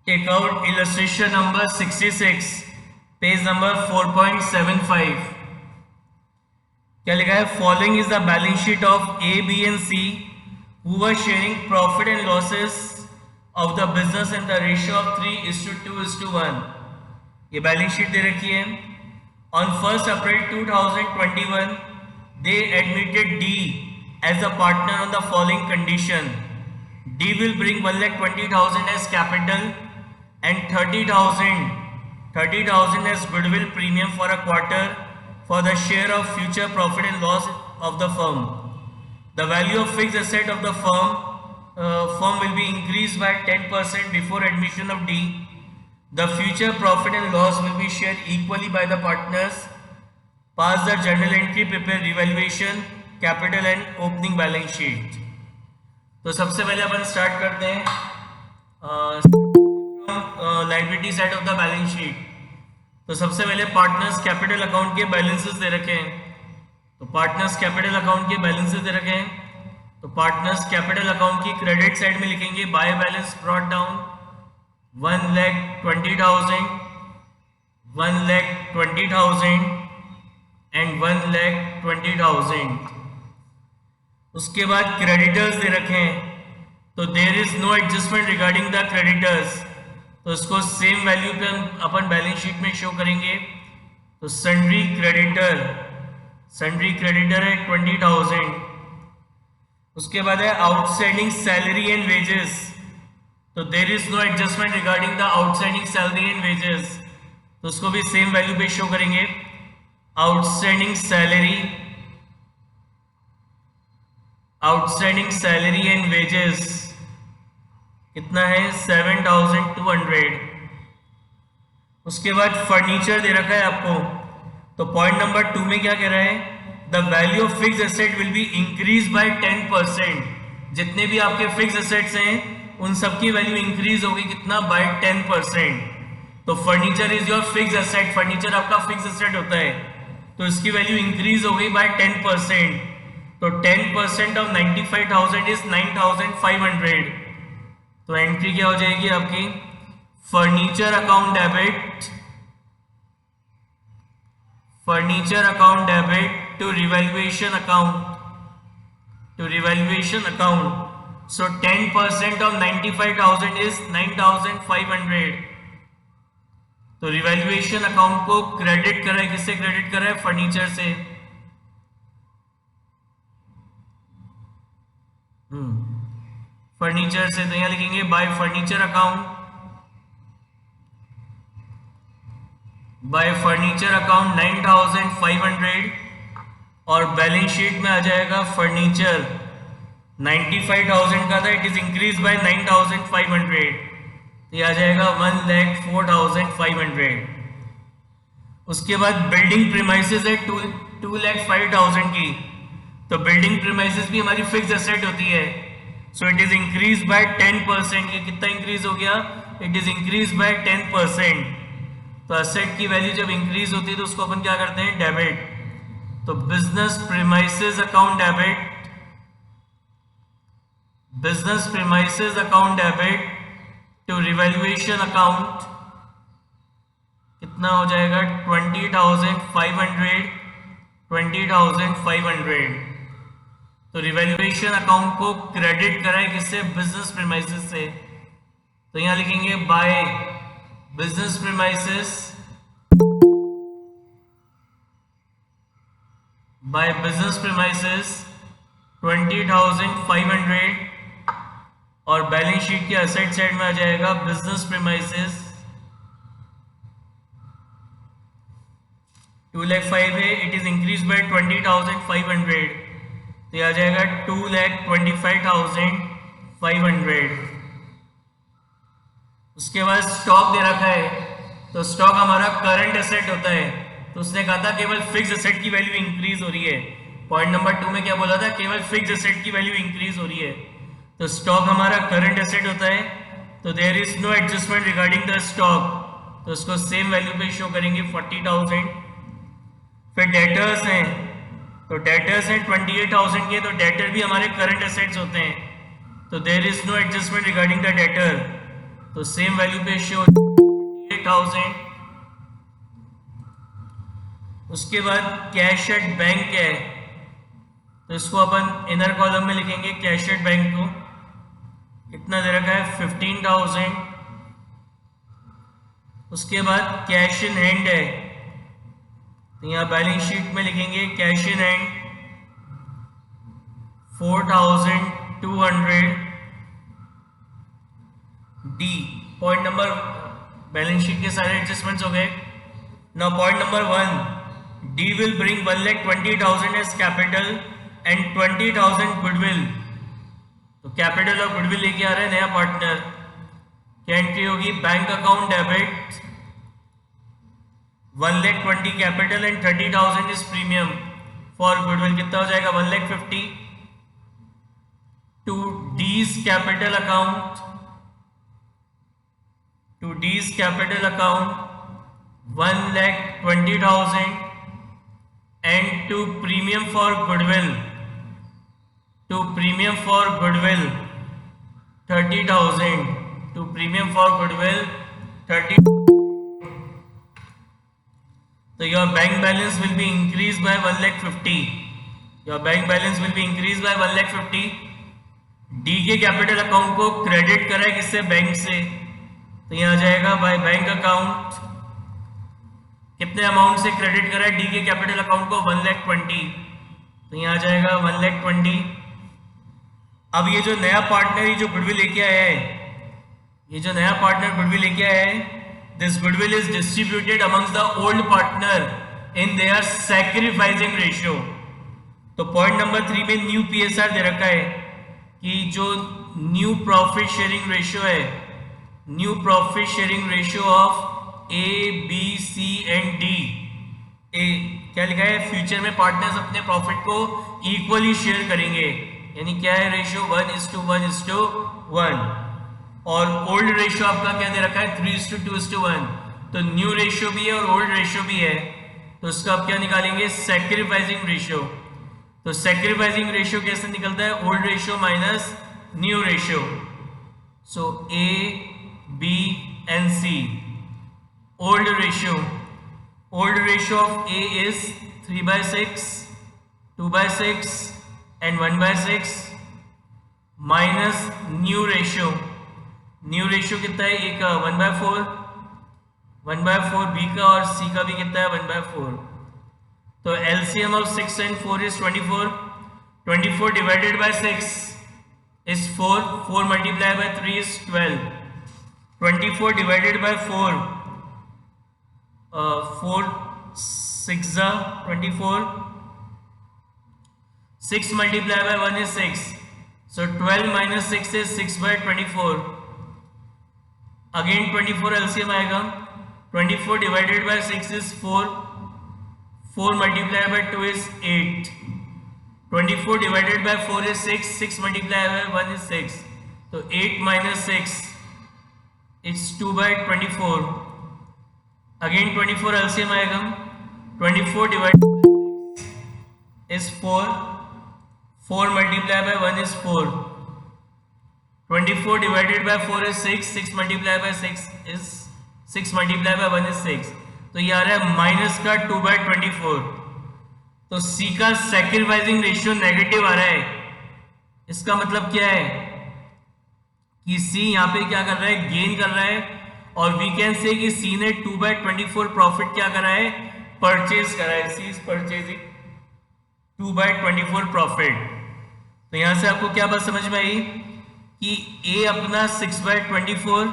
Take out illustration number 66, page number 4.75. क्या लिखा है? Following is the balance sheet of A, B and C who were sharing profit and losses of the business in the ratio of 3:2:1. ये balance sheet दे रखी है. On 1st April 2021, they admitted D as a partner on the following condition. D will bring 1,20,000 as capital and 30,000 as goodwill premium for a quarter for the share of future profit and loss of the firm. The value of fixed asset of the firm will be increased by 10% before admission of D. The future profit and loss will be shared equally by the partners. Pass the journal entry, prepare revaluation, capital and opening balance sheet. तो सबसे पहले अपन start करते हैं liability side of the balance sheet. तो सबसे पहले partners capital account के balances दे रखे हैं. तो पार्टनर्स कैपिटल अकाउंट के बैलेंसेस दे रखे हैं. तो पार्टनर्स कैपिटल अकाउंट की क्रेडिट साइड में लिखेंगे by balance brought down 1,20,000, 1,20,000 and 1,20,000. उसके बाद क्रेडिटर्स दे रखे हैं. तो there is no adjustment regarding the creditors. तो इसको सेम वैल्यू पे हम अपन बैलेंस शीट में शो करेंगे. तो सन्ड्री क्रेडिटर है 20,000. उसके बाद है आउटस्टैंडिंग सैलरी एंड वेजेस. तो there is no adjustment regarding the outstanding salary and wages. तो उसको भी सेम वैल्यू पे शो करेंगे. आउटस्टैंडिंग सैलरी एंड वेजेस कितना है? 7,200. उसके बाद फर्नीचर दे रखा है आपको. तो पॉइंट नंबर 2 में क्या कह रहा है? The value of fix asset will be increase bye 10%. जितने भी आपके फिक्स एसेट्स हैं उन सबकी वैल्यू इंक्रीज होगी कितना? बाय 10%. तो furniture is your fix asset. Furniture आपका फिक्स एसेट होता है. तो इसकी वैल्यू इंक्रीज हो गई बाय 10%. तो 10% ऑफ 95,000 इज 9,500. तो एंट्री क्या हो जाएगी आपकी? Furniture account debit to revaluation account. So 10% of 95,000 is 9,500. तो रिवैल्यूएशन अकाउंट को क्रेडिट करा है. किससे क्रेडिट करा है? फर्नीचर से. फर्नीचर से. तो यहां लिखेंगे बाय फर्नीचर अकाउंट 9,500. और बैलेंस शीट में आ जाएगा फर्नीचर 95,000 का था. It is increase by 9,500. तो यह आ जाएगा 1,04,500. उसके बाद बिल्डिंग प्रीमाइसेस है 2,05,000 की. तो बिल्डिंग प्रीमाइसेस भी हमारी फिक्स एसेट होती है. So it is increase by 10%. ये कितना इंक्रीज हो गया? It is increase by 10%. तो एसेट की वैल्यू जब इंक्रीज होती है तो उसको अपन क्या करते हैं? डेबिट. तो business premises account debit to revaluation account कितना हो जाएगा? 20,500. तो रिवैल्यूएशन अकाउंट को क्रेडिट कराए किससे? बिजनेस प्रीमाइसेस से. तो यहां लिखेंगे बाय बिजनेस प्रीमाइसेस 20,500. और बैलेंस शीट के असेट साइड में आ जाएगा बिजनेस प्रीमाइसेस 2,05,000 है. It is increase by 20,500. तो आ जाएगा 2,25,500. उसके बाद स्टॉक दे रखा है. तो स्टॉक हमारा करंट एसेट होता है. तो उसने कहा था केवल फिक्स एसेट की वैल्यू इंक्रीज हो रही है. पॉइंट नंबर 2 में क्या बोला था? केवल फिक्स एसेट की वैल्यू इंक्रीज हो रही है. तो स्टॉक हमारा करंट एसेट होता है. तो there is no adjustment regarding the stock. तो उसको सेम वैल्यू पे शो करेंगे 40,000. फिर डेटर्स हैं. तो डेटर्स हैं 28,000 के. तो डेटर भी हमारे करंट एसेट्स होते हैं. तो there is no adjustment regarding the debtor. तो सेम वैल्यू पे शो 28,000। उसके बाद कैश एट बैंक है, तो इसको अपन इनर कॉलम में लिखेंगे। कैश एट बैंक को कितना दे रखा है 15,000। उसके बाद कैश इन हैंड है, तो यहाँ बैलेंस शीट में लिखेंगे cash in hand 4,200। D point number, balance sheet के सारे एडजस्टमेंट्स हो गए। Now point number 1, D will bring 1,20,000 as capital and 20,000 goodwill. तो कैपिटल और गुडविल लेके आ रहा है नया पार्टनर। क्या एंट्री होगी? Bank account debit 1,20,000 capital and 30,000 is premium for goodwill. कितना हो जाएगा? 1,50,000 to D's capital account, to D's capital account 1,20,000 and to premium for goodwill, to premium for goodwill 30,000, to premium for goodwill 30। तो your bank balance will be increase by 1,50,000। Your bank balance will be increase by 1,50,000। D के capital account को credit करा है किससे? Bank से, तो यहाँ आ जाएगा बाय बैंक अकाउंट। कितने अमाउंट से क्रेडिट करा है डी के कैपिटल अकाउंट को? 1,20,000, तो यहाँ आ जाएगा 1,20,000। अब ये जो नया पार्टनर जो गुडविल लेके आया है, ये जो नया पार्टनर गुडविल लेके आया है, this goodwill is distributed amongst the old partner in their sacrificing ratio. तो पॉइंट नंबर 3 में न्यू पीएसआर दे रखा है कि जो न्यू प्रॉफिट शेयरिंग रेशियो है, new profit sharing ratio of A B C and D. A क्या लिखा है? फ्यूचर में पार्टनर्स अपने प्रॉफिट को इक्वली शेयर करेंगे, यानी क्या है रेशियो? 1:1:1। और ओल्ड रेशियो आपका क्या दे रखा है? 3:2:1। तो न्यू रेशियो भी है और ओल्ड रेशियो भी है, तो उसका आप क्या निकालेंगे? Sacrificing ratio. तो सैक्रिफाइसिंग रेशियो कैसे निकलता है? Old ratio minus new ratio. So A B and C. Old ratio, old ratio of A is 3/6, 2/6 and 1/6 minus new ratio. New ratio कितना है? ए का 1/4, 1/4 बी का, और सी का भी कितना है? 1/4। तो LCM of 6 and 4 is 24. 24 divided by 6 is 4. 4 multiplied by 3 is 12. 24 divided by 4, 4 6 24. 6 multiplied by 1 is 6. So 12 minus 6 is 6/24. Again 24 LCM आएगा। 24 divided by 6 is 4. 4 multiplied by 2 is 8. 24 divided by 4 is 6. 6 multiplied by 1 is 6. So 8 minus 6 is 2/24. Again 24 LCM आएगा। 24 divided by 6 is 4. 4 multiplied by 1 is 4. 24 divided by 4 is 6. 6 multiplied by 6 is 6 multiplied by 1 is 6. तो ये आ रहा है minus का 2/24। तो सी का sacrificing ratio negative आ रहा है। इसका मतलब क्या है कि सी यहाँ पे क्या कर रहा है? गेन कर रहा है। और वी कैन से कि सी ने 2/24 प्रॉफिट क्या करा है? परचेज करा है। सी इज परचेजिंग 2/24 प्रॉफिट। तो यहां से आपको क्या बात समझ में आई कि ए अपना 6/24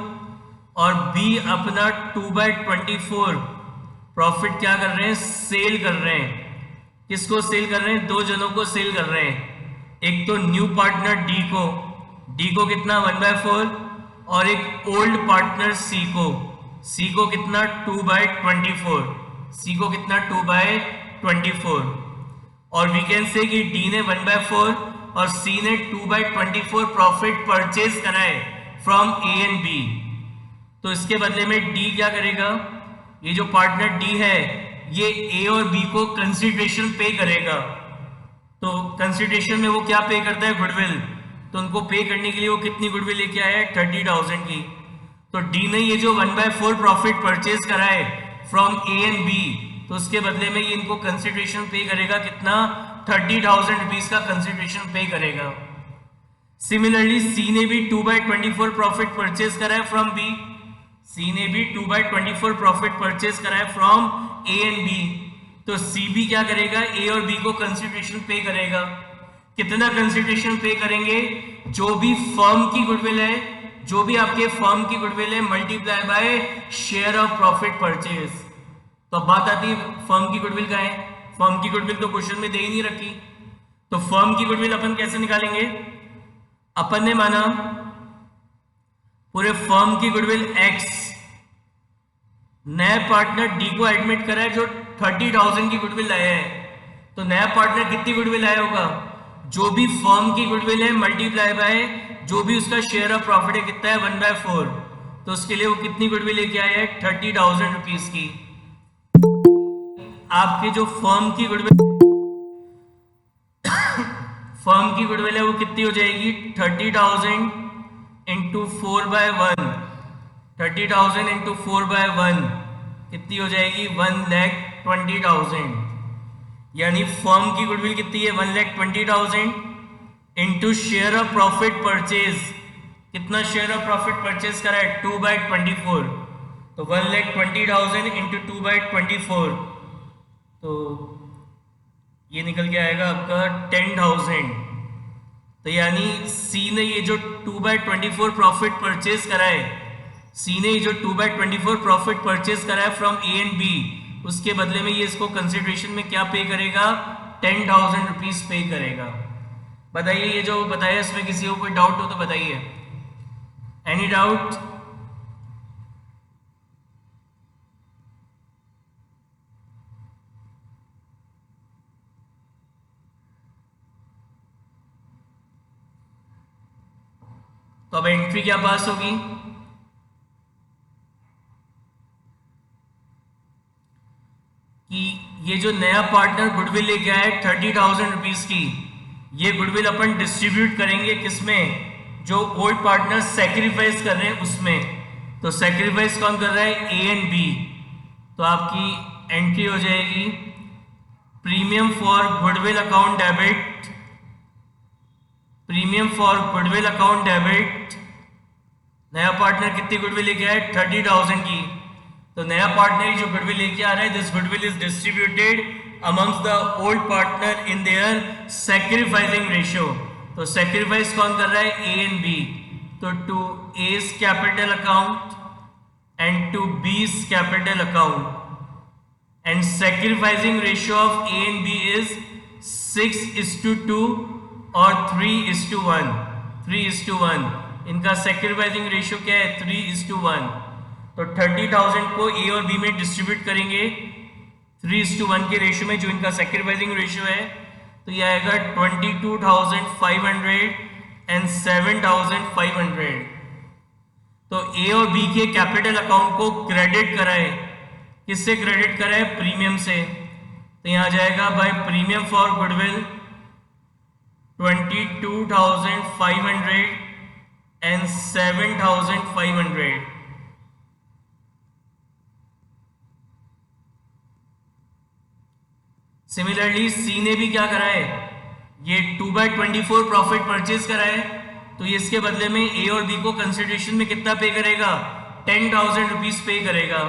और बी अपना 2/24 प्रॉफिट क्या कर रहे हैं? सेल कर रहे हैं। किसको सेल कर रहे हैं? दो जनों को सेल कर रहे हैं। एक तो न्यू पार्टनर डी को, डी को कितना? 1/4, और एक ओल्ड पार्टनर सी को कितना? 2/24। सी को कितना? 2/24। और वी कैन से कि डी ने 1/4 और सी ने 2/24 प्रॉफिट परचेज करा है फ्रॉम ए एंड बी। तो इसके बदले में डी क्या करेगा? ये जो पार्टनर डी है ये ए और बी को कंसिडरेशन पे करेगा। तो कंसिडरेशन में वो क्या पे करता है? गुडविल। तो उनको पे करने के लिए वो कितनी गुडविल लेके आया है? 30,000 की। तो डी ने ये जो 1/4 प्रॉफिट परचेज करा है फ्रॉम ए एंड बी, तो उसके बदले में ये इनको कंसिडरेशन पे करेगा कितना, 30,000 रुपीज का कंसिडरेशन पे करेगा। सिमिलरली सी ने भी 2/24 प्रॉफिट परचेज करा है फ्रॉम बी, सी ने भी 2/24 प्रॉफिट परचेज करा है फ्रॉम ए एंड बी, तो सी भी क्या करेगा, ए और बी को कंसिडरेशन पे करेगा। कितना कंसिडरेशन पे करेंगे, जो भी फर्म की गुडविल है, जो भी आपके फर्म की गुडविल है multiply by share of profit purchase. तो अब बात आती है फर्म की गुडविल का है, फर्म की गुडविल तो क्वेश्चन में दे ही नहीं रखी, तो फर्म की गुडविल अपन कैसे निकालेंगे, अपन ने माना पूरे फर्म की गुडविल x, नया पार्टनर डी को एडमिट करा है जो 30,000 की गुडविल लाया है, तो नया पार्टनर कितनी गुडविल लाया होगा, जो भी फर्म की गुडविल है मल्टीप्लाई बाय जो भी उसका शेयर ऑफ प्रॉफिट है कितना है 1/4, तो उसके लिए वो कितनी गुडविल लेके आया है 30,000 रुपीज की। आपके जो फर्म की गुडविल फर्म की गुडविल है वो कितनी हो जाएगी 30,000 इंटू 4/1, 30,000 इंटू 4/1 कितनी हो जाएगी 1,20,000, यानी फर्म की गुडविल कितनी है 1,20,000 into share of profit purchase, कितना शेयर ऑफ प्रॉफिट परचेज करा है 2/24, तो 1,20,000 इंटू 2/24, तो ये निकल के आएगा आपका 10,000। तो यानी सी ने ये जो 2/24 प्रॉफिट परचेज करा है, सी ने ये जो 2/24 प्रॉफिट परचेज करा है फ्रॉम ए एंड बी, उसके बदले में ये इसको कंसिडरेशन में क्या पे करेगा 10,000 रुपीज पे करेगा। बताइए ये जो बताया इसमें किसी को कोई डाउट हो तो बताइए, एनी डाउट? तो अब एंट्री क्या पास होगी, कि ये जो नया पार्टनर गुडविल लेके आया 30,000 रुपीज की, ये गुडविल अपन डिस्ट्रीब्यूट करेंगे किसमें, जो ओल्ड पार्टनर सैक्रिफाइस कर रहे हैं उसमें। तो सैक्रिफाइस कौन कर रहा है ए एंड बी, तो आपकी एंट्री हो जाएगी premium for goodwill account debit, premium for goodwill account debit, नया पार्टनर कितनी गुडविल लेके आया 30,000 की, तो नया पार्टनर जो गुडविल लेके आ रहा है this goodwill is distributed amongst the old partner in their sacrificing ratio। तो sacrifice कौन कर रहा है A and B, तो to A's capital account and to B's capital account and sacrificing ratio of A and B is 6:2 और 3:1, 3:1, इनका sacrificing ratio क्या है 3:1, तो 30,000 को A और B में डिस्ट्रीब्यूट करेंगे 3:1 के रेशियो में, जो इनका सैक्रिफाइसिंग रेशियो है, तो ये आएगा 22,500 एंड 7,500। तो ए और बी के कैपिटल अकाउंट को क्रेडिट कराए, किससे क्रेडिट कराए प्रीमियम से, तो यहाँ जाएगा by premium for goodwill 22,500 and 7,500। Similarly C ने भी क्या करा है, ये 2/24 प्रॉफिट परचेज करा है, तो ये इसके बदले में ए और बी को कंसिडरेशन में कितना पे करेगा 10,000 रुपीज पे करेगा।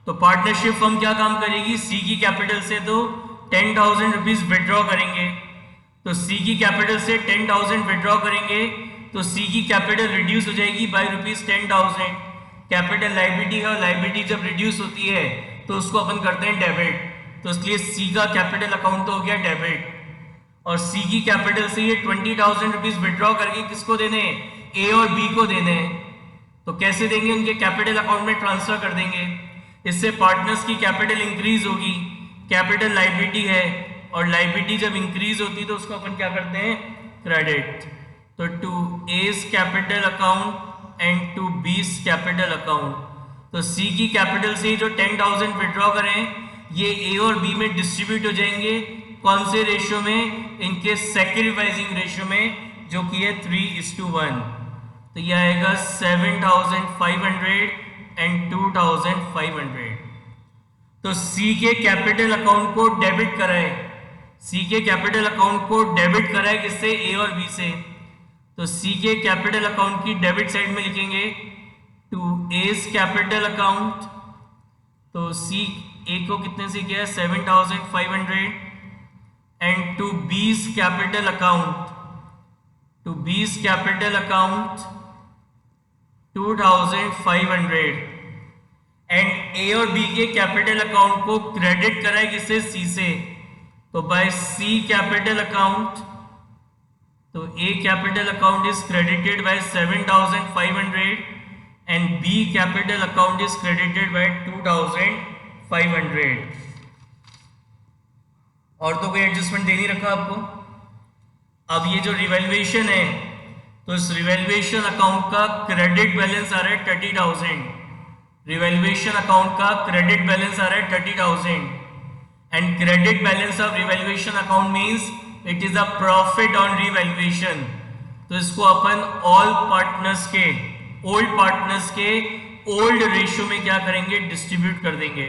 तो पार्टनरशिप फर्म क्या काम करेगी, सी की कैपिटल से तो 10,000 रुपीज विड्रॉ करेंगे, तो सी की कैपिटल से 10,000 विड्रॉ करेंगे, तो सी की कैपिटल रिड्यूस हो जाएगी बाय ₹10,000। कैपिटल लाइबिलिटी है और लाइबिलिटी जब रिड्यूस होती है तो उसको अपन करते हैं डेबिट, तो इसलिए सी का कैपिटल अकाउंट तो हो गया डेबिट, और सी की कैपिटल से ये 20,000 रुपीज विड्रॉ करके किसको देने हैं, ए और बी को देने हैं। तो कैसे देंगे, उनके कैपिटल अकाउंट में ट्रांसफर कर देंगे, इससे पार्टनर्स की कैपिटल इंक्रीज होगी, कैपिटल लाइबिलिटी है और लाइबिलिटी जब इंक्रीज होती है तो उसको अपन क्या करते हैं क्रेडिट। तो to A's capital account and to B's capital account, तो सी की कैपिटल से जो 10,000 विड्रॉ करें ये ए और बी में डिस्ट्रीब्यूट हो जाएंगे, कौन से रेशियो में, इनके सैक्रिफाइसिंग रेशियो में, जो कि है 3:1। तो ये आएगा 7,500 एंड 2,500। तो सी के कैपिटल अकाउंट को डेबिट कराए, सी के कैपिटल अकाउंट को डेबिट कराए किससे, ए और बी से। तो सी के कैपिटल अकाउंट की डेबिट साइड में लिखेंगे टू एज कैपिटल अकाउंट। तो सी ए को कितने से किया है 7,500 and to B's capital account, to B's capital account 2,500 and A और बी के कैपिटल अकाउंट को क्रेडिट कराए किससे, सी से। तो बाय सी कैपिटल अकाउंट, तो A capital account is credited by 7,500 and B capital account is credited by 2,500। और तो कोई एडजस्टमेंट दे नहीं रखा आपको। अब ये जो रिवैल्यूएशन है, तो इस रिवैल्यूएशन अकाउंट का क्रेडिट बैलेंस आ रहा है 30,000। रिवैल्यूएशन अकाउंट का क्रेडिट बैलेंस आ रहा है 30,000 and credit balance of revaluation account means it is a profit on revaluation. तो इसको अपन ऑल पार्टनर्स के, ओल्ड पार्टनर्स के ओल्ड रेशियो में क्या करेंगे, डिस्ट्रीब्यूट कर देंगे।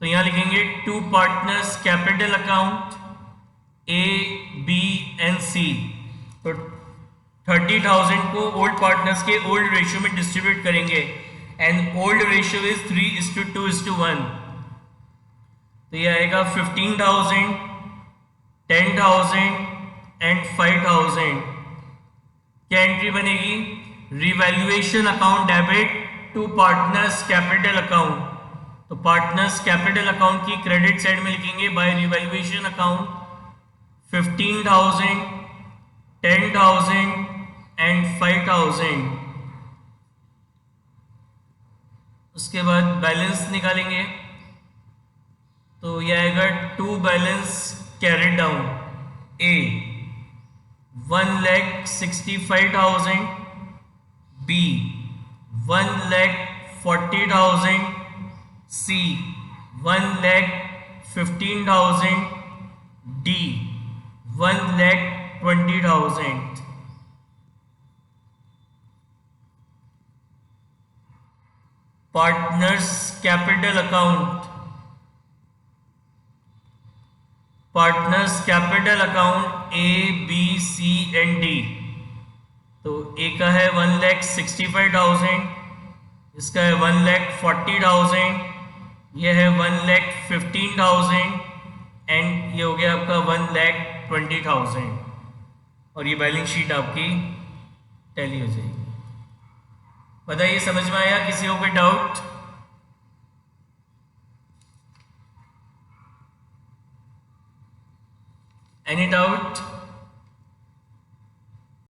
तो यहां लिखेंगे to partners capital account A B and C. तो 30,000 को ओल्ड पार्टनर्स के ओल्ड रेशियो में डिस्ट्रीब्यूट करेंगे एंड ओल्ड रेशियो इज 3:2:1। तो ये आएगा 15,000, 10,000 एंड 5,000। क्या एंट्री बनेगी, revaluation account debit to partners capital account. तो पार्टनर्स कैपिटल अकाउंट की क्रेडिट साइड में लिखेंगे बाय रिवैल्यूएशन अकाउंट 15,000, 10,000 एंड 5,000। उसके बाद बैलेंस निकालेंगे। तो यह आएगा to balance carried down, A 1,65,000, B 1,40,000, C 1,15,000, D 1,20,000। Partners capital account, partners capital account A B C and D. तो ए का है 1,65,000, इसका है 1,40,000, यह है 1,15,000 एंड ये हो गया आपका 1,20,000। और ये बैलेंस शीट आपकी टैली हो जाएगी। बताइए समझ में आया, किसी को कोई डाउट? Any doubt?